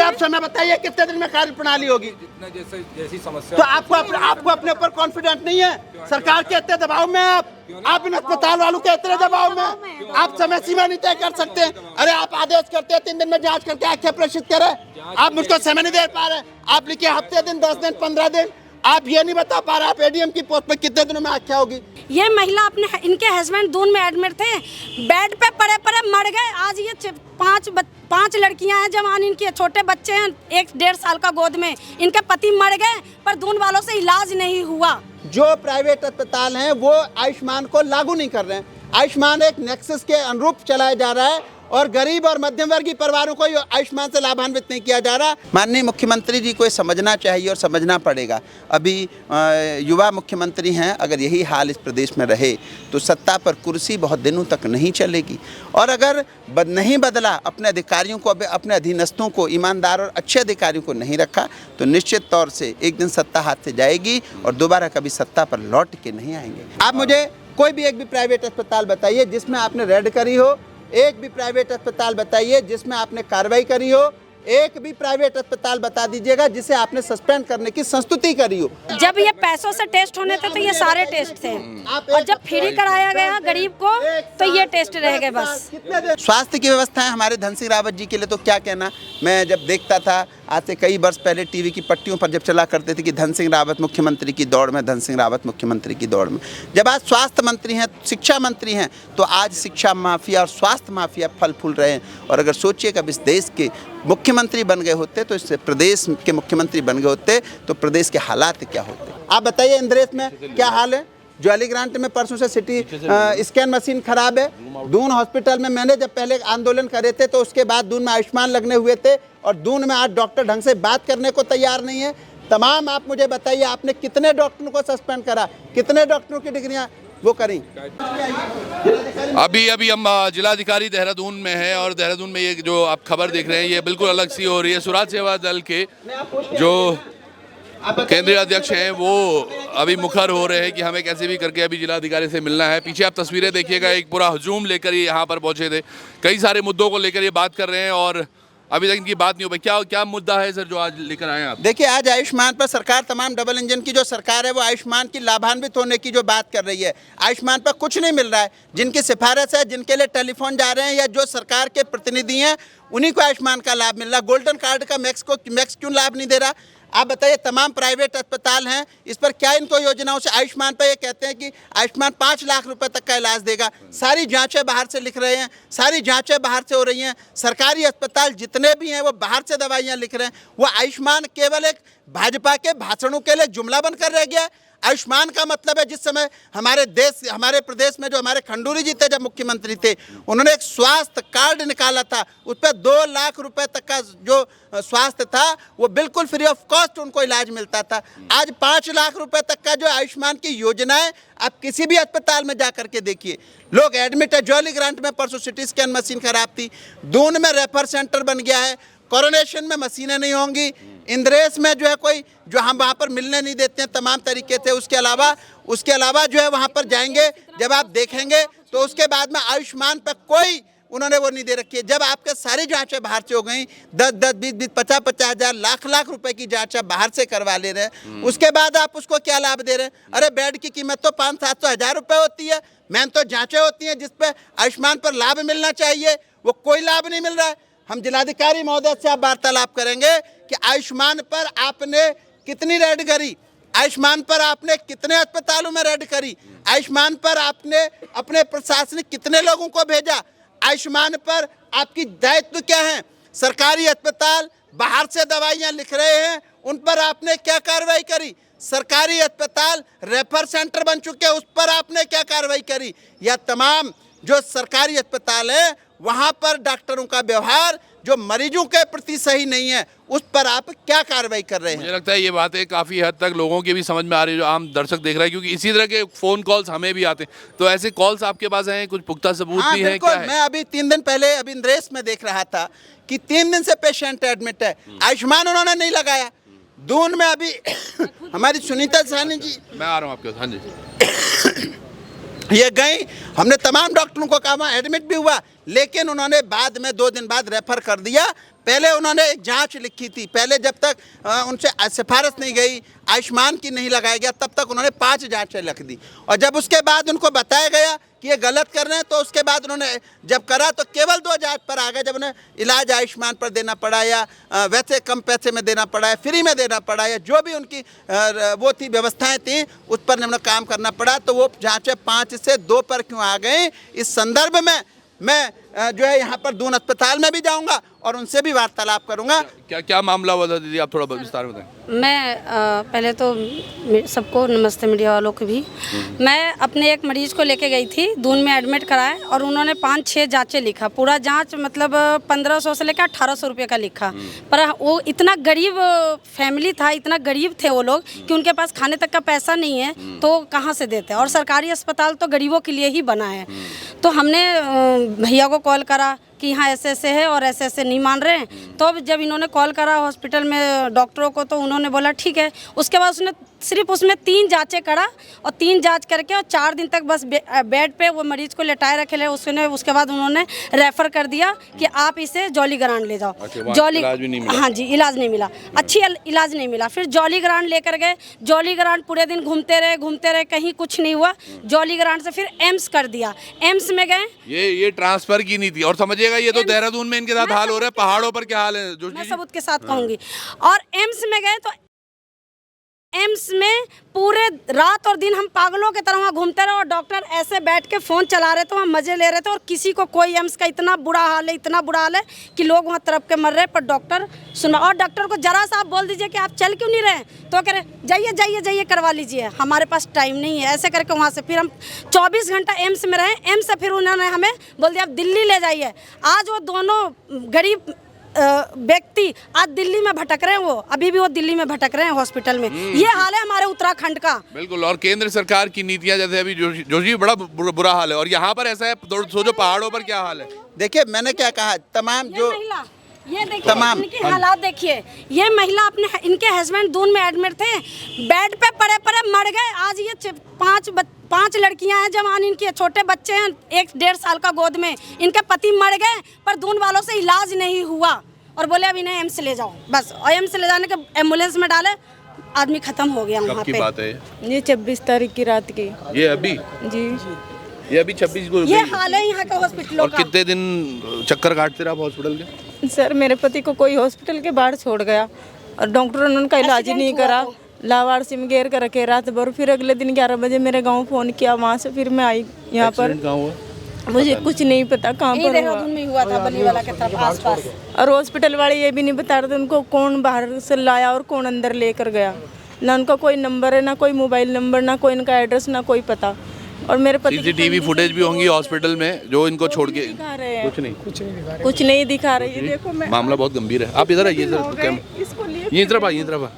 आप समय बताइए कितने दिन में कार्य प्रणाली होगी? जितना जैसी समस्या तो आपको अपने ऊपर कॉन्फिडेंट नहीं है? सरकार के इतने दबाव में आप इन अस्पताल वालों के इतने दबाव में आप समय सीमा नहीं तय कर सकते? अरे आप आदेश करते हैं 3 दिन में जांच करके आख्या प्रेषित करें, आप मुझको समय नहीं दे पा रहे। आप लिखिए हफ्ते दिन, 10 दिन, 15 दिन, आप ये नहीं बता पा रहे आप एडीएम की पोस्ट पे कितने दिनों में आख्या होगी? ये महिला अपने इनके हस्बैंड दून में एडमिट थे, बेड पे पड़े पड़े मर गए। आज ये 5 लड़कियां हैं जवान, इनके छोटे बच्चे हैं 1-1.5 साल का गोद में, इनके पति मर गए पर दून वालों से इलाज नहीं हुआ। जो प्राइवेट अस्पताल हैं वो आयुष्मान को लागू नहीं कर रहे हैं। आयुष्मान एक नेक्सस के अनुरूप चलाया जा रहा है और गरीब और मध्यम वर्गीय परिवारों को आयुष्मान से लाभान्वित नहीं किया जा रहा। माननीय मुख्यमंत्री जी को ये समझना चाहिए और समझना पड़ेगा। अभी युवा मुख्यमंत्री हैं, अगर यही हाल इस प्रदेश में रहे तो सत्ता पर कुर्सी बहुत दिनों तक नहीं चलेगी। और अगर नहीं बदला, अपने अधिकारियों को, अपने अधीनस्थों को, ईमानदार और अच्छे अधिकारियों को नहीं रखा तो निश्चित तौर से एक दिन सत्ता हाथ से जाएगी और दोबारा कभी सत्ता पर लौट के नहीं आएंगे। आप मुझे कोई भी एक भी प्राइवेट अस्पताल बताइए जिसमें आपने रेड करी हो, एक भी प्राइवेट अस्पताल बताइए जिसमें आपने कार्रवाई करी हो, एक भी प्राइवेट अस्पताल बता दीजिएगा जिसे आपने सस्पेंड करने की संस्तुति करी हो। जब ये पैसों से टेस्ट होने थे तो ये सारे टेस्ट थे, और जब फ्री कराया गया गरीब को तो ये टेस्ट रह गए बस। स्वास्थ्य की व्यवस्था है हमारे धन सिंह रावत जी के लिए तो क्या कहना। मैं जब देखता था आज से कई वर्ष पहले टीवी की पट्टियों पर जब चला करते थे कि धन सिंह रावत मुख्यमंत्री की दौड़ में, धन सिंह रावत मुख्यमंत्री की दौड़ में। जब आज स्वास्थ्य मंत्री हैं, शिक्षा मंत्री हैं, तो आज शिक्षा माफिया और स्वास्थ्य माफिया फल फूल रहे हैं। और अगर सोचिए कब इस देश के मुख्यमंत्री बन गए होते तो इस प्रदेश के मुख्यमंत्री बन गए होते तो प्रदेश के हालात क्या होते। आप बताइए इंद्रेश में क्या हाल है? ज्वाली ग्रांट में परसों से सिटी स्कैन मशीन खराब है। दून हॉस्पिटल में मैंने जब पहले आंदोलन करे थे तो उसके बाद दून में आयुष्मान लगने हुए थे और दून में आज डॉक्टर ढंग से बात करने को तैयार नहीं है। तमाम आप मुझे बताइए आपने कितने डॉक्टरों को सस्पेंड करा, कितने डॉक्टरों की डिग्रियां वो करी? अभी हम जिलाधिकारी देहरादून में हैं और देहरादून में ये जो आप खबर देख रहे हैं ये बिल्कुल अलग सी हो रही है। स्वराज सेवा दल के जो केंद्रीय अध्यक्ष हैं वो अभी मुखर हो रहे हैं कि हमें कैसे भी करके अभी जिलाधिकारी से मिलना है। पीछे आप तस्वीरें देखिएगा, एक पूरा हजूम लेकर ये यहाँ पर पहुंचे थे, कई सारे मुद्दों को लेकर ये बात कर रहे हैं और अभी तक इनकी बात नहीं हो पाई। क्या मुद्दा है सर जो आज लेकर आए हैं आप? देखिए आज आयुष्मान पर सरकार, तमाम डबल इंजन की जो सरकार है वो आयुष्मान की लाभान्वित होने की जो बात कर रही है। आयुष्मान पर कुछ नहीं मिल रहा है। जिनकी सिफारिश है, जिनके लिए टेलीफोन जा रहे हैं या जो सरकार के प्रतिनिधि हैं उन्हीं को आयुष्मान का लाभ मिल रहा। गोल्डन कार्ड का मैक्स क्यों लाभ नहीं दे रहा? आप बताइए। तमाम प्राइवेट अस्पताल हैं, इस पर क्या इनको योजनाओं से? आयुष्मान पर ये कहते हैं कि आयुष्मान 5 लाख रुपए तक का इलाज देगा। सारी जांचें बाहर से लिख रहे हैं, सारी जांचें बाहर से हो रही हैं। सरकारी अस्पताल जितने भी हैं वो बाहर से दवाइयां लिख रहे हैं। वो आयुष्मान केवल एक भाजपा के भाषणों के लिए जुमला बनकर रह गया। आयुष्मान का मतलब है, जिस समय हमारे प्रदेश में जो हमारे खंडूरी जी थे जब मुख्यमंत्री थे, उन्होंने एक स्वास्थ्य कार्ड निकाला था, उस पर 2 लाख रुपए तक का जो स्वास्थ्य था वो बिल्कुल फ्री ऑफ कॉस्ट उनको इलाज मिलता था। आज 5 लाख रुपए तक का जो आयुष्मान की योजना है, आप किसी भी अस्पताल में जा करके देखिए, लोग एडमिट है। ज्वाली ग्रांट में परसों सिटी स्कैन मशीन खराब थी, दून में रेफर सेंटर बन गया है, कोरोनेशन में मशीनें नहीं होंगी, इंद्रेश में जो है कोई जो हम वहाँ पर मिलने नहीं देते हैं, तमाम तरीके थे। उसके अलावा जो है वहाँ पर जाएंगे, जब आप देखेंगे तो उसके बाद में आयुष्मान पर कोई उन्होंने वो नहीं दे रखी है। जब आपके सारी जांचें बाहर से हो गई, 10-10, 20-20, 50-50 हज़ार, लाख रुपए की जांच बाहर से करवा ले रहे हैं, उसके बाद आप उसको क्या लाभ दे रहे हैं? अरे बेड की कीमत तो 500-700 हज़ार रुपये होती है, मेन तो जाँचें होती हैं जिस पर आयुष्मान पर लाभ मिलना चाहिए, वो कोई लाभ नहीं मिल रहा है। हम जिलाधिकारी महोदय से आप वार्तालाप करेंगे कि आयुष्मान पर आपने कितनी रेड करी, आयुष्मान पर आपने कितने अस्पतालों में रेड करी, आयुष्मान पर आपने अपने प्रशासनिक कितने लोगों को भेजा, आयुष्मान पर आपकी दायित्व क्या है? सरकारी अस्पताल बाहर से दवाइयां लिख रहे हैं, उन पर आपने क्या कार्रवाई करी? सरकारी अस्पताल रेफर सेंटर बन चुके हैं, उस पर आपने क्या कार्रवाई करी? या तमाम जो सरकारी अस्पताल है वहां पर डॉक्टरों का व्यवहार जो मरीजों के प्रति सही नहीं है, उस पर आप क्या कार्रवाई कर रहे हैं? मुझे लगता है ये बातें काफ़ी हद तक लोगों की भी समझ में आ रही है, जो आम दर्शक देख रहा है, क्योंकि इसी तरह के फ़ोन कॉल्स हमें भी आते हैं। तो ऐसे कॉल्स आपके पास हैं, कुछ पुख्ता सबूत भी हैं? क्या है? मैं अभी 3 दिन पहले अभी इंद्रेश में देख रहा था कि 3 दिन से पेशेंट एडमिट है, आयुष्मान उन्होंने नहीं लगाया। दून में अभी हमारी सुनीता साहनी जी, मैं आ रहा हूँ आपके पास। हाँ जी, ये गई, हमने तमाम डॉक्टरों को कहा, वहाँ एडमिट भी हुआ, लेकिन उन्होंने बाद में 2 दिन बाद रेफर कर दिया। पहले उन्होंने एक जांच लिखी थी, पहले जब तक उनसे सिफारिश नहीं गई, आयुष्मान की नहीं लगाया गया, तब तक उन्होंने 5 जांचें लिख दी। और जब उसके बाद उनको बताया गया कि ये गलत कर रहे हैं, तो उसके बाद उन्होंने जब करा तो केवल 2 जांच पर आ गए, जब उन्हें इलाज आयुष्मान पर देना पड़ा या वैसे कम पैसे में देना पड़ा है, फ्री में देना पड़ा या जो भी उनकी वो थी व्यवस्थाएं थी उस पर उन्हें काम करना पड़ा, तो वो जांचें 5 से 2 पर क्यों आ गई। इस संदर्भ में मैं जो है यहाँ पर दून अस्पताल में भी जाऊँगा और उनसे भी वार्तालाप करूँगा। क्या क्या मामला हुआ था दीदी, आप थोड़ा विस्तार बताएं। मैं पहले तो सबको नमस्ते मीडिया वालों को भी, मैं अपने एक मरीज को लेके गई थी, दून में एडमिट कराए और उन्होंने 5-6 जांचें लिखा, पूरा जांच मतलब 1500 से लेकर 1800 रुपये का लिखा। पर वो इतना गरीब फैमिली था, इतना गरीब थे वो लोग कि उनके पास खाने तक का पैसा नहीं है, तो कहाँ से देते। और सरकारी अस्पताल तो गरीबों के लिए ही बना है। तो हमने भैया को कॉल करा कि यहाँ ऐसे ऐसे है और ऐसे ऐसे नहीं मान रहे हैं। तो अब जब इन्होंने कॉल करा हॉस्पिटल में डॉक्टरों को, तो उन्होंने बोला ठीक है। उसके बाद उसने सिर्फ उसमें 3 जांचें करा और 3 जांच करके और 4 दिन तक बस बेड पे वो मरीज को लेटाए रखे ले। उसके बाद उन्होंने रेफ़र कर दिया कि आप इसे जॉलीग्रांट ले जाओ। हाँ जी, इलाज नहीं मिला, अच्छी इलाज नहीं मिला। फिर जॉलीग्रांट लेकर गए, जॉलीग्रांट पूरे दिन घूमते रहे, कहीं कुछ नहीं हुआ। जॉलीग्रांट से फिर एम्स कर दिया, एम्स में गए। ये ट्रांसफर की नहीं थी। और समझिएगा ये तो देहरादून में इनके साथ हाल हो रहा है, पहाड़ों पर क्या हाल है मैं सबूत के साथ कहूँगी। और एम्स में गए तो एम्स में पूरे रात और दिन हम पागलों की तरह वहाँ घूमते रहे और डॉक्टर ऐसे बैठ के फ़ोन चला रहे थे, वहाँ मज़े ले रहे थे। और किसी को कोई एम्स का इतना बुरा हाल है कि लोग वहाँ तरफ के मर रहे, पर डॉक्टर सुना। और डॉक्टर को जरा सा आप बोल दीजिए कि आप चल क्यों नहीं रहे, तो कह रहे जाइए करवा लीजिए, हमारे पास टाइम नहीं है। ऐसे करके वहाँ से फिर हम 24 घंटा एम्स में रहे। एम्स से फिर उन्होंने हमें बोल दिया आप दिल्ली ले जाइए। आज वो दोनों गरीब व्यक्ति आज दिल्ली में भटक रहे हैं, वो अभी भी वो दिल्ली में भटक रहे हैं हॉस्पिटल में। ये हाल है हमारे उत्तराखंड का। बिल्कुल। और केंद्र सरकार की नीतियां, जैसे अभी जोशी बड़ा बुरा हाल है, और यहाँ पर ऐसा है, सोचो पहाड़ों पर क्या हाल है। देखिए मैंने क्या कहा, तमाम जो ये देखिए इनके हालात देखिए। ये महिला अपने इनके हस्बैंड दून में एडमिट थे, बेड पे पड़े मर गए। आज ये 5 लड़कियां हैं जवान, इनके छोटे बच्चे हैं, 1-1.5 साल का गोद में। इनके पति मर गए, पर दून वालों से इलाज नहीं हुआ और बोले अब इन्हें एम्स ले जाओ। बस, और एम्स ले जाने के एम्बुलेंस में डाले, आदमी खत्म हो गया वहाँ पे। की बात है ये 26 तारीख की रात की। ये अभी जी, ये अभी 26 को ये हाल है यहाँ के हॉस्पिटलों और का। कितने दिन चक्कर काटते रहे आप हॉस्पिटल के? सर मेरे पति को कोई हॉस्पिटल के बाहर छोड़ गया और डॉक्टरों ने उनका इलाज ही नहीं करा। लावारसी में घेर कर रखे रात भर। फिर अगले दिन 11 बजे मेरे गांव फ़ोन किया, वहाँ से फिर मैं आई यहाँ पर। मुझे कुछ नहीं पता कहाँ पर हुआ था, बलीवाला के तरफ आसपास। और हॉस्पिटल वाले ये भी नहीं बता रहे थे उनको कौन बाहर से लाया और कौन अंदर लेकर गया। ना उनका कोई नंबर है, ना कोई मोबाइल नंबर, ना कोई इनका एड्रेस, ना कोई पता। और मेरे पति सीसीटीवी फुटेज भी होंगी हॉस्पिटल में जो इनको छोड़ के कुछ नहीं दिखा रहे। ये देखो मैं, मामला बहुत गंभीर है। आप इधर आइए सर, ये तरफ।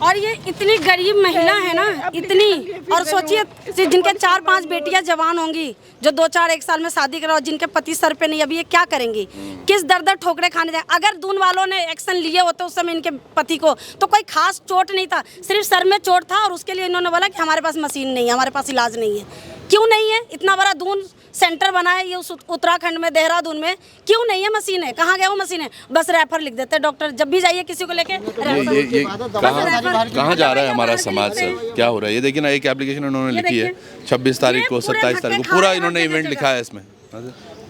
और ये इतनी गरीब महिला है ना, इतनी। और सोचिए जिनके 4-5 बेटियां जवान होंगी, जो 2-4 साल में शादी करा, जिनके पति सर पे नहीं, अभी ये क्या करेंगी, किस दर ठोकरे खाने जाए। अगर दून वालों ने एक्शन लिए होते उस समय इनके पति को, तो कोई खास चोट नहीं था, सिर्फ सर में चोट था। और उसके लिए इन्होंने बोला कि हमारे पास मशीन नहीं है, हमारे पास इलाज नहीं है। क्यों नहीं है? इतना बड़ा दून सेंटर बना है ये उस उत्तराखंड में, देहरादून में, क्यों नहीं है मशीन है? कहाँ गए वो मशीन है? बस रेफर लिख देते हैं डॉक्टर, जब भी जाइए किसी को लेके। ये कहाँ जा रहा है हमारा समाज सर, क्या हो रहा है? ये देखिए ना, एक एप्लीकेशन उन्होंने लिखी है 26 तारीख को, 27 तारीख को, पूरा इन्होंने इवेंट लिखा है इसमें।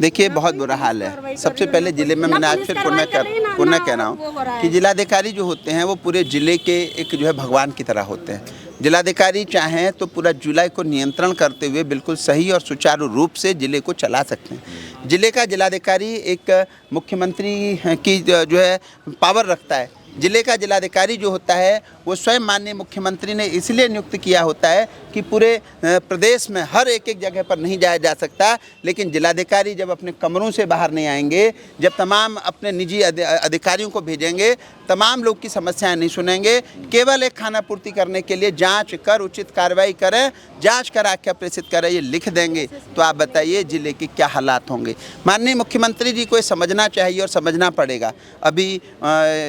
देखिए बहुत बुरा हाल है। सबसे पहले जिले में मैंने आज फिर पुनः कह रहा हूँ कि जिलाधिकारी जो होते हैं वो पूरे जिले के एक जो है भगवान की तरह होते हैं। जिलाधिकारी चाहें तो पूरा जुलाई को नियंत्रण करते हुए बिल्कुल सही और सुचारू रूप से जिले को चला सकते हैं। जिले का जिलाधिकारी एक मुख्यमंत्री की जो है पावर रखता है। जिले का जिलाधिकारी जो होता है वो स्वयं माननीय मुख्यमंत्री ने इसलिए नियुक्त किया होता है कि पूरे प्रदेश में हर एक जगह पर नहीं जाया जा सकता। लेकिन जिलाधिकारी जब अपने कमरों से बाहर नहीं आएंगे, जब तमाम अपने निजी अधिकारियों को भेजेंगे, तमाम लोग की समस्याएं नहीं सुनेंगे, केवल एक खाना पूर्ति करने के लिए जांच कर उचित कार्रवाई करें, जांच कर आख्या प्रेषित करें, ये लिख देंगे, तो आप बताइए जिले के क्या हालात होंगे। माननीय मुख्यमंत्री जी को समझना चाहिए और समझना पड़ेगा। अभी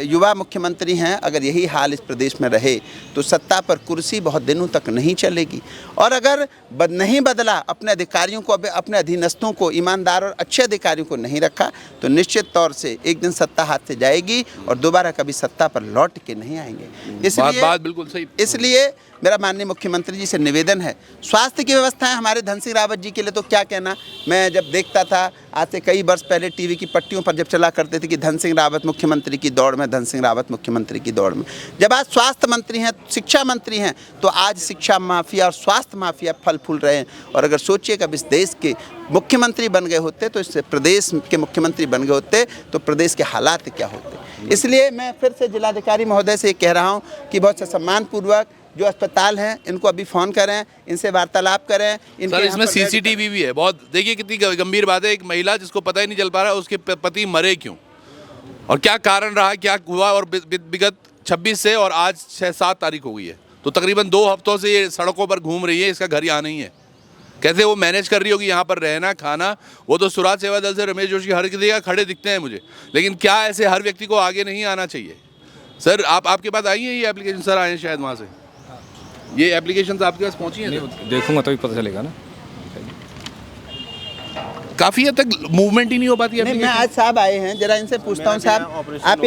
युवा मुख्यमंत्री मुख्यमंत्री हैं, अगर यही हाल इस प्रदेश में रहे तो सत्ता पर कुर्सी बहुत दिनों तक नहीं चलेगी। और अगर नहीं बदला, अपने अधिकारियों को, अपने अधीनस्थों को, ईमानदार और अच्छे अधिकारियों को नहीं रखा, तो निश्चित तौर से एक दिन सत्ता हाथ से जाएगी और दोबारा कभी सत्ता पर लौट के नहीं आएंगे। इसलिए बात बिल्कुल सही। इसलिए मेरा माननीय मुख्यमंत्री जी से निवेदन है, स्वास्थ्य की व्यवस्थाएं हमारे धन सिंह रावत जी के लिए तो क्या कहना। मैं जब देखता था आज से कई वर्ष पहले टीवी की पट्टियों पर जब चला करते थे कि धन सिंह रावत मुख्यमंत्री की दौड़ में, धन सिंह रावत मुख्यमंत्री की दौड़ में। जब आज स्वास्थ्य मंत्री हैं, शिक्षा मंत्री हैं, तो आज शिक्षा माफिया और स्वास्थ्य माफिया फल फूल रहे हैं। और अगर सोचिए कब इस देश के मुख्यमंत्री बन गए होते, तो इस प्रदेश के मुख्यमंत्री बन गए होते, तो प्रदेश के हालात क्या होते। इसलिए मैं फिर से जिलाधिकारी महोदय से कह रहा हूँ कि बहुत से सम्मानपूर्वक जो अस्पताल हैं इनको अभी फ़ोन करें, इनसे वार्तालाप करें। सर, इसमें सीसीटीवी भी है। बहुत देखिए कितनी गंभीर बात है। एक महिला जिसको पता ही नहीं चल पा रहा उसके पति मरे क्यों और क्या कारण रहा, क्या हुआ। और विगत 26 से और आज 6-7 तारीख हो गई है, तो तकरीबन 2 हफ्तों से ये सड़कों पर घूम रही है। इसका घर यहाँ नहीं है। कैसे वो मैनेज कर रही होगी यहाँ पर रहना खाना। वो तो स्वराज सेवा दल से रमेश जोशी हर जगह खड़े दिखते हैं मुझे, लेकिन क्या ऐसे हर व्यक्ति को आगे नहीं आना चाहिए। सर आपके पास आई है ये एप्लीकेशन? सर आए हैं शायद वहाँ से, ये एप्लीकेशन आपके पास पहुँची है? देखूंगा तभी पता चलेगा ना। काफ़ी हद तक मूवमेंट ही नहीं हो पाती है। मैं आज साहब आए हैं, जरा इनसे पूछता हूँ। साहब आप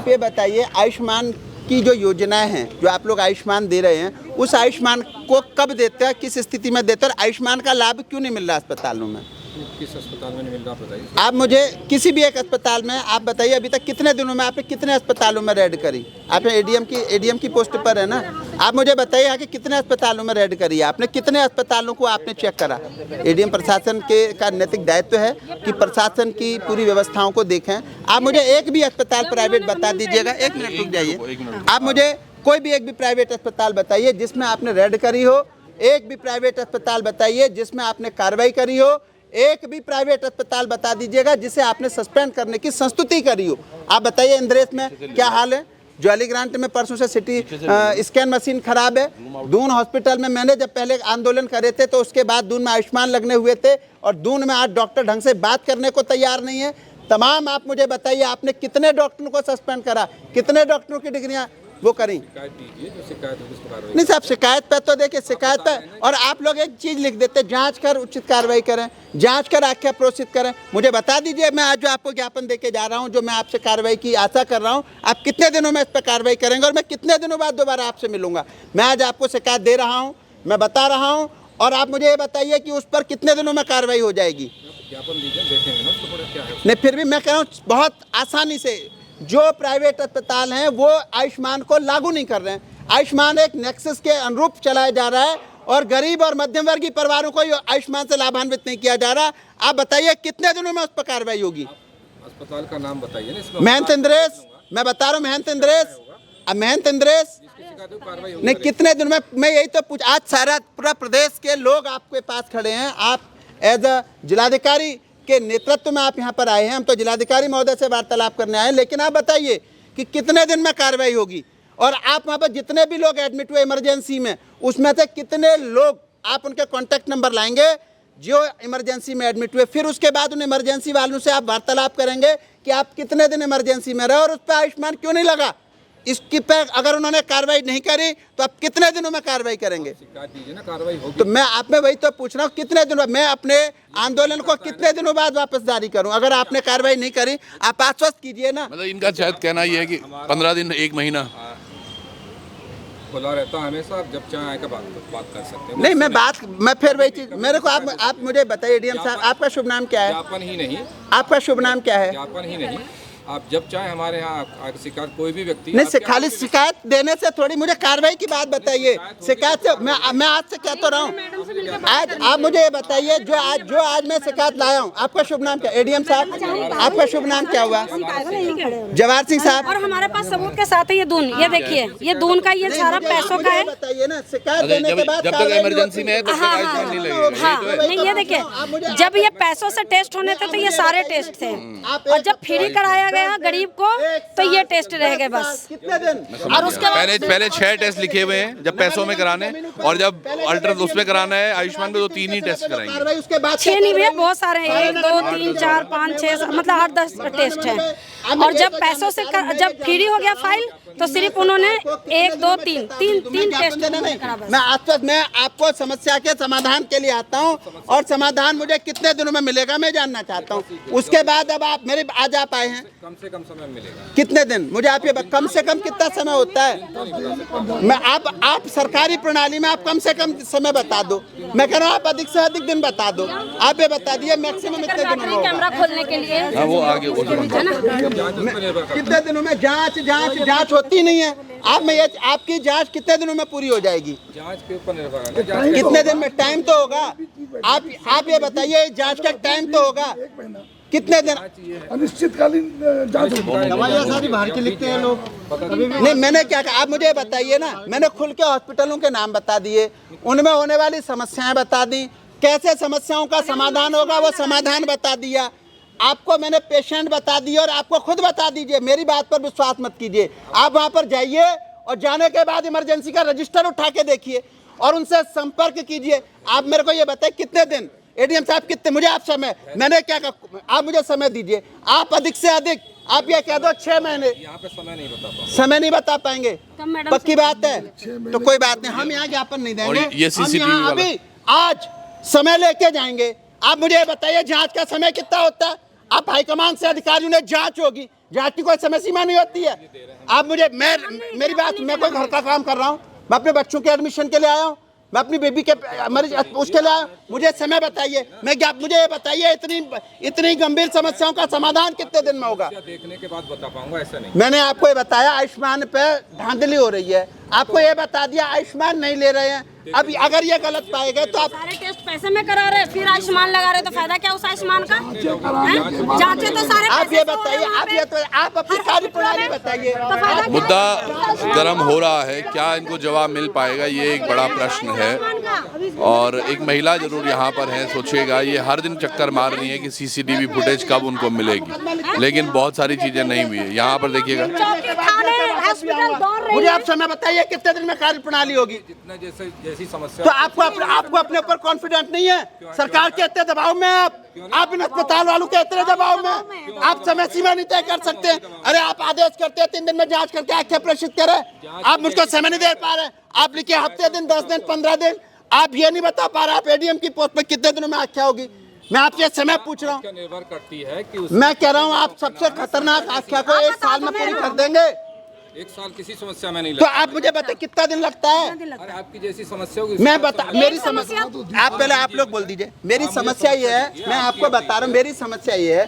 ये बताइए आयुष्मान की जो योजनाएं हैं, जो आप लोग आयुष्मान दे रहे हैं, उस आयुष्मान को कब देते हैं, किस स्थिति में देते हैं और आयुष्मान का लाभ क्यों नहीं मिल रहा अस्पतालों में? किस अस्पताल में नहीं मिल रहा बताइए। आप मुझे किसी भी एक अस्पताल में आप बताइए, अभी तक कितने दिनों में आपने कितने अस्पतालों में रेड करी? आपने एडीएम की पोस्ट पर है ना, आप मुझे बताइए आगे कितने अस्पतालों में रेड करी है आपने, कितने अस्पतालों को आपने चेक करा? एडीएम प्रशासन का नैतिक दायित्व है कि प्रशासन की पूरी व्यवस्थाओं को देखें। आप मुझे एक भी अस्पताल प्राइवेट बता दीजिएगा। 1 मिनट रुक जाइए। आप मुझे कोई भी एक भी प्राइवेट अस्पताल बताइए जिसमें आपने रेड करी हो। एक भी प्राइवेट अस्पताल बताइए जिसमें आपने कार्रवाई करी हो। एक भी प्राइवेट अस्पताल बता दीजिएगा जिसे आपने सस्पेंड करने की संस्तुति करी हो। आप बताइए इंद्रेश में क्या हाल है? ज्वाली ग्रांट में परसों से सिटी स्कैन मशीन खराब है। दून हॉस्पिटल में मैंने जब पहले आंदोलन करे थे तो उसके बाद दून में आयुष्मान लगने हुए थे और दून में आज डॉक्टर ढंग से बात करने को तैयार नहीं है। तमाम आप मुझे बताइए आपने कितने डॉक्टरों को सस्पेंड करा, कितने डॉक्टरों की डिग्रियां वो करी? नहीं साहब, शिकायत पे तो देखिए, शिकायत पे और आप लोग एक चीज़ लिख देते, जांच कर उचित कार्रवाई करें, जांच कर आख्या प्रोत्साहित करें। मुझे बता दीजिए, मैं आज जो आपको ज्ञापन देके जा रहा हूं, जो मैं आपसे कार्रवाई की आशा कर रहा हूं, आप कितने दिनों में इस पर कार्रवाई करेंगे और मैं कितने दिनों बाद दोबारा आपसे मिलूंगा? मैं आज आपको शिकायत दे रहा हूँ, मैं बता रहा हूँ और आप मुझे ये बताइए कि उस पर कितने दिनों में कार्रवाई हो जाएगी? ज्ञापन दीजिए, देखेंगे ना उसको क्या है। नहीं, फिर भी मैं कह रहा हूँ बहुत आसानी से जो प्राइवेट अस्पताल हैं वो आयुष्मान को लागू नहीं कर रहे हैं। आयुष्मान एक नेक्सस के अनुरूप चलाया जा रहा है और गरीब और मध्यम वर्गीय परिवारों को आयुष्मान से लाभान्वित नहीं किया जा रहा। आप बताइए कितने दिनों में उस पर कार्रवाई होगी? अस्पताल का नाम बताइए ना। महंत इंद्रेश, मैं बता रहा हूँ महंत इंद्रेश, महंत इंद्रेश नहीं, कितने दिनों में? मैं यही तो पूछ, आज सारा पूरा प्रदेश के लोग आपके पास खड़े हैं। आप एज अ जिलाधिकारी के नेतृत्व में आप यहाँ पर आए हैं, हम तो जिलाधिकारी महोदय से वार्तालाप करने आए हैं, लेकिन आप बताइए कि कितने दिन में कार्रवाई होगी? और आप वहाँ पर जितने भी लोग एडमिट हुए इमरजेंसी में, उसमें से कितने लोग आप उनके कॉन्टैक्ट नंबर लाएंगे जो इमरजेंसी में एडमिट हुए? फिर उसके बाद उन इमरजेंसी वालों से आप वार्तालाप करेंगे कि आप कितने दिन इमरजेंसी में रहे और उस पर आयुष्मान क्यों नहीं लगा। इसकी पे अगर उन्होंने कार्रवाई नहीं करी तो आप कितने दिनों में कार्रवाई करेंगे? शिकायत दीजिए ना, कार्रवाई होगी। तो मैं आप में वही तो पूछ रहा हूँ, कितने दिनों मैं अपने आंदोलन को कितने दिनों बाद वापस जारी करूं? अगर आपने कार्रवाई नहीं करी, आप आश्वस्त कीजिए ना। मतलब इनका शायद कहना ये है कि 15 दिन 1 महीना खुला रहता है हमेशा, आप जब चाहे आकर बात कर सकते हैं। नहीं, मैं फिर वही चीज मेरे को आप मुझे बताइए डीएम साहब, आपका शुभ नाम क्या है? ज्ञापन ही नहीं। आपका शुभ नाम क्या है? ज्ञापन ही नहीं, आप जब चाहे हमारे यहाँ शिकायत, कोई भी व्यक्ति नहीं, खाली शिकायत देने से थोड़ी, मुझे कार्रवाई की बात बताइए। शिकायत से मैं आज से कह तो रहा हूँ, आज आप मुझे ये बताइए जो आज मैं शिकायत लाया हूँ। आपका शुभ नाम क्या? एडीएम साहब, आपका शुभ नाम क्या हुआ? जवाहर सिंह साहब। और हमारे पास सबूत के साथ है ये दून, ये देखिए, ये दून का ये सारा पैसों का है। बताइए ना, शिकायत देने के बाद जब तक इमरजेंसी में है तब तक आयुष्मान नहीं लगेगा। हाँ, नहीं, ये देखिए, जब ये पैसों से टेस्ट होने थे तो ये सारे टेस्ट थे और जब फ्री कराया गया गरीब को, तो ये टेस्ट रह गए बस। कितने दिन? और उसके बाद पहले 6 टेस्ट लिखे हुए हैं जब पैसों में कराने, और जब अल्ट्रा उसमें कराना है आयुष्मान में तो 3 ही टेस्ट कराएंगे। कार्रवाई उसके बाद 6 नहीं भैया, बहुत सारे हैं, 1 2 3 4 5 6 मतलब 8-10 टेस्ट हैं। और जब पैसों से जब फ्री हो गया फाइल, तो सिर्फ उन्होंने 1 2 3 टेस्ट करा बस। मैं आपको समस्या के समाधान के लिए आता हूं, और समाधान मुझे कितने दिनों में मिलेगा मैं जानना चाहता हूं। उसके बाद अब आप मेरे आज आप आए हैं, कम से कम समय मिलेगा। कितने दिन? मुझे आप ये कम से कम कितना समय होता है? मैं आप सरकारी प्रणाली में आप कम से कम समय बता दो। मैं कह रहा हूँ आप अधिक से अधिक दिन बता दो। आप ये बता दिए मैक्सिमम इतने दिनों में कैमरा खोलने के लिए वो आगे कितने दिनों में जांच होती नहीं है। आप में आपकी जांच कितने दिनों में पूरी हो जाएगी? जांच के ऊपर निर्भर है। कितने दिन में? टाइम तो होगा। आप ये बताइए, जांच का टाइम तो होगा, कितने दिन? अनिश्चितकालीन जांच दवाइयाँ सारी बाहर की लिखते हैं लोग। नहीं, मैंने क्या कहा, आप मुझे बताइए ना। मैंने खुल के हॉस्पिटलों के नाम बता दिए, उनमें होने वाली समस्याएं बता दी, कैसे समस्याओं का समाधान होगा वो समाधान बता दिया। आपको मैंने पेशेंट बता दिए, और आपको खुद बता दीजिए, मेरी बात पर विश्वास मत कीजिए। आप वहाँ पर जाइए और जाने के बाद इमरजेंसी का रजिस्टर उठा के देखिए और उनसे संपर्क कीजिए। आप मेरे को ये बताइए कितने दिन? एडीएम साहब कितने? मुझे आप समय, मैंने क्या कहा, आप मुझे समय दीजिए। आप अधिक से अधिक आप ये कह दो 6 महीने। यहाँ पे समय नहीं बता पाऊंगा। समय नहीं बता पाएंगे, पक्की बात है? तो कोई बात नहीं, हम यहाँ ज्ञापन नहीं देंगे। और ये हम CCTV यहाँ वाला। अभी आज समय लेके जाएंगे। आप मुझे ये बताइए जांच का समय कितना होता है? आप हाईकमान से अधिकारियों ने जांच होगी, जांच की कोई समय सीमा नहीं होती है। आप मुझे मेरी बात, मैं कोई घर का काम कर रहा हूँ, मैं अपने बच्चों के एडमिशन के लिए आया हूँ, मैं अपनी बेबी के मरीज उसके लिए आया। मुझे समय बताइए, मुझे ये बताइए इतनी गंभीर समस्याओं का समाधान कितने दिन में होगा? देखने के बाद बता पाऊंगा, ऐसा नहीं। मैंने आपको ये बताया आयुष्मान पे धांधली हो रही है, आपको ये बता दिया आयुष्मान नहीं ले रहे हैं। अब अगर ये गलत पाए गए तो आप सारे टेस्ट पैसे में करा रहे, फिर आयुष्मान लगा रहे, तो फायदा क्या उस आयुष्मान का? जांचे तो सारे आप ये बताइए, आप अपनी कार्य प्रणाली बताइए। मुद्दा गर्म हो रहा है, क्या इनको जवाब मिल पाएगा, ये एक बड़ा प्रश्न है। और एक महिला जरूर यहाँ पर है, सोचिएगा ये हर दिन चक्कर मार रही है कि CCTV फुटेज कब उनको मिलेगी, लेकिन बहुत सारी चीजें नहीं हुई है। यहाँ पर देखिएगा, मुझे आप समय बताइए कितने दिन में कार्य प्रणाली होगी? जितना जैसी समस्या। तो आपको अपने ऊपर कॉन्फिडेंट नहीं है? सरकार के इतने दबाव में आप इन अस्पताल वालों के इतने दबाव में आप समय सीमा नहीं तय कर सकते? अरे आप आदेश करते हैं 3 दिन में जांच करके आख्या प्रेषित करें, आप मुझको समय नहीं दे पा रहे। आप लिखिए हफ्ते दिन, 10 दिन, 15 दिन, आप ये नहीं बता पा रहे आप एडीएम की पोस्ट में कितने दिनों में आख्या होगी। मैं आपसे समय पूछ रहा हूँ, निर्भर करती है कि मैं कह रहा हूँ आप सबसे खतरनाक आख्या को 1 साल में पूरी कर देंगे। 1 साल किसी समस्या में नहीं तो लगता। आप मुझे बताइए कितना दिन लगता है? अरे आपकी जैसी समस्या होगी। मैं बता, मेरी समस्या आप पहले आप लोग बोल दीजिए। मेरी समस्या ये है, मैं आपको बता रहा हूँ, मेरी समस्या ये है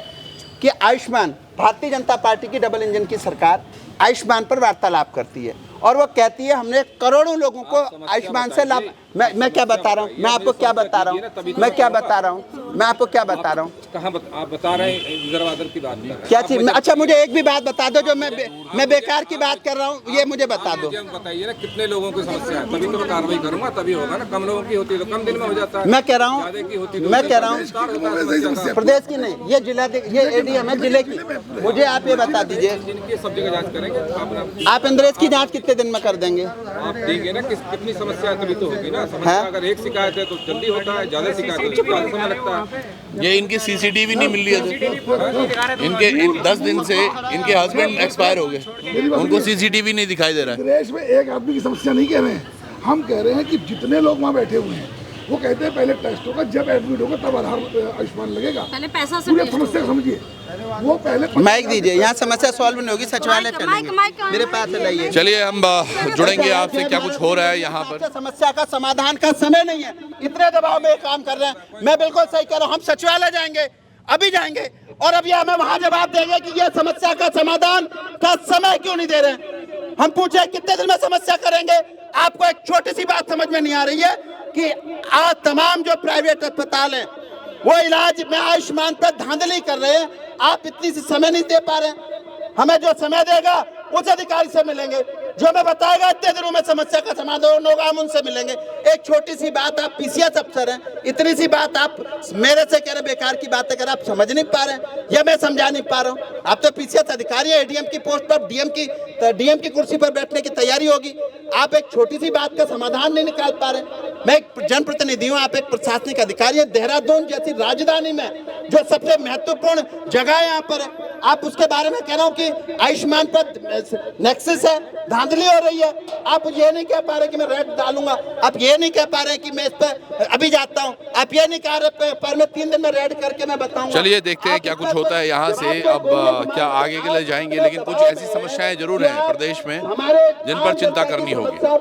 कि आयुष्मान, भारतीय जनता पार्टी की डबल इंजन की सरकार आयुष्मान पर वार्तालाप करती है और वो कहती है हमने करोड़ों लोगों को आयुष्मान से लाभ। मैं क्या बता रहा हूँ, मैं आपको क्या बता रहा हूँ, मैं क्या बता रहा हूँ, मैं आपको क्या बता रहा हूँ? कहाँ आप बता रहे हैं रिजर्वादर की बात कर रहे हैं। क्या चीज? अच्छा मुझे एक भी बात बता दो जो मैं बेकार की बात कर रहा हूँ, ये मुझे बता दो। बताइए ना कितने लोगों की समस्या है, तभी तो मैं कार्रवाई करूंगा, तभी होगा ना। कम लोगों की होती है तो कम दिन में हो जाता है। मैं कह रहा हूँ, मैं कह रहा हूँ प्रदेश की नहीं, ये जिला, ये एडीएम है जिले की। मुझे आप ये बता दीजिए, जिनकी सब जगह जांच करेंगे आप इंद्रेश की जांच कितने दिन में कर देंगे? आप देंगे ना कितनी समस्या है तभी तो होगी ना। समस्या अगर एक शिकायत है तो जल्दी होता है, ज्यादा शिकायत है तो ज्यादा समय लगता है। ये इनकी CCTV नहीं मिल रही है, इनके 10 दिन से इनके हस्बैंड एक्सपायर हो गए, उनको CCTV नहीं दिखाई दे रहा है। देश में एक आदमी की समस्या नहीं कह रहे हैं, हम कह रहे हैं कि जितने लोग वहाँ बैठे हुए हैं वो कहते हैं पहले टेस्ट होगा, जब एडमिट होगा तब आधार आयुष्मान लगेगा। पहले पैसा से पूरी समस्या समझिए, वो पहले माइक दीजिए, यहाँ समस्या सॉल्व नहीं होगी, सचिवालय पे लेंगे। मेरे पास लाइए। चलिए हम जुड़ेंगे आपसे, क्या कुछ हो रहा है यहाँ पर। समस्या का समाधान का समय नहीं है, इतने दबाव में काम कर रहे हैं। मैं बिल्कुल सही कह रहा हूँ, हम सचिवालय जाएंगे, अभी जाएंगे, और अभी हमें वहाँ जवाब देंगे कि ये समस्या का समाधान का समय क्यों नहीं दे रहे। हम पूछे कितने दिन में समस्या करेंगे। आपको एक छोटी सी बात समझ में नहीं आ रही है कि आज तमाम जो प्राइवेट अस्पताल हैं वो इलाज में आयुष्मान पर धांधली कर रहे हैं। आप इतनी सी समय नहीं दे पा रहे हैं। हमें जो समय देगा उस अधिकारी से मिलेंगे। जो हमें बताएगा इतने दिनों में समस्या का समाधान होगा, हम उनसे मिलेंगे। एक छोटी सी बात, आप पीसीएस अफसर हैं, इतनी सी बात आप मेरे से कह रहे बेकार की बातें कर, आप समझ नहीं पा रहे हैं या मैं समझा नहीं पा रहा हूँ? आप तो पीसीएस अधिकारी हैं, एडीएम की पोस्ट पर डीएम की कुर्सी पर बैठने की तैयारी होगी, आप एक छोटी सी बात का समाधान नहीं निकाल पा रहे। मैं एक जनप्रतिनिधि हूँ, आप एक प्रशासनिक अधिकारी हैं। देहरादून जैसी राजधानी में जो सबसे महत्वपूर्ण जगह यहाँ पर है, आप उसके बारे में कह रहा हूँ कि आयुष्मान पर नेक्सस है, धांधली हो रही है। आप ये नहीं कह पा रहे कि मैं रेड डालूंगा, आप ये नहीं कह पा रहे कि मैं इस पर अभी जाता हूँ, आप ये नहीं कह रहे पर मैं 3 दिन में रेड करके मैं बताऊंगा। चलिए देखते हैं क्या कुछ होता है यहाँ से, अब क्या आगे के लिए जाएंगे, लेकिन कुछ ऐसी समस्याएं जरूर हैं प्रदेश में जिन पर चिंता करनी होगी।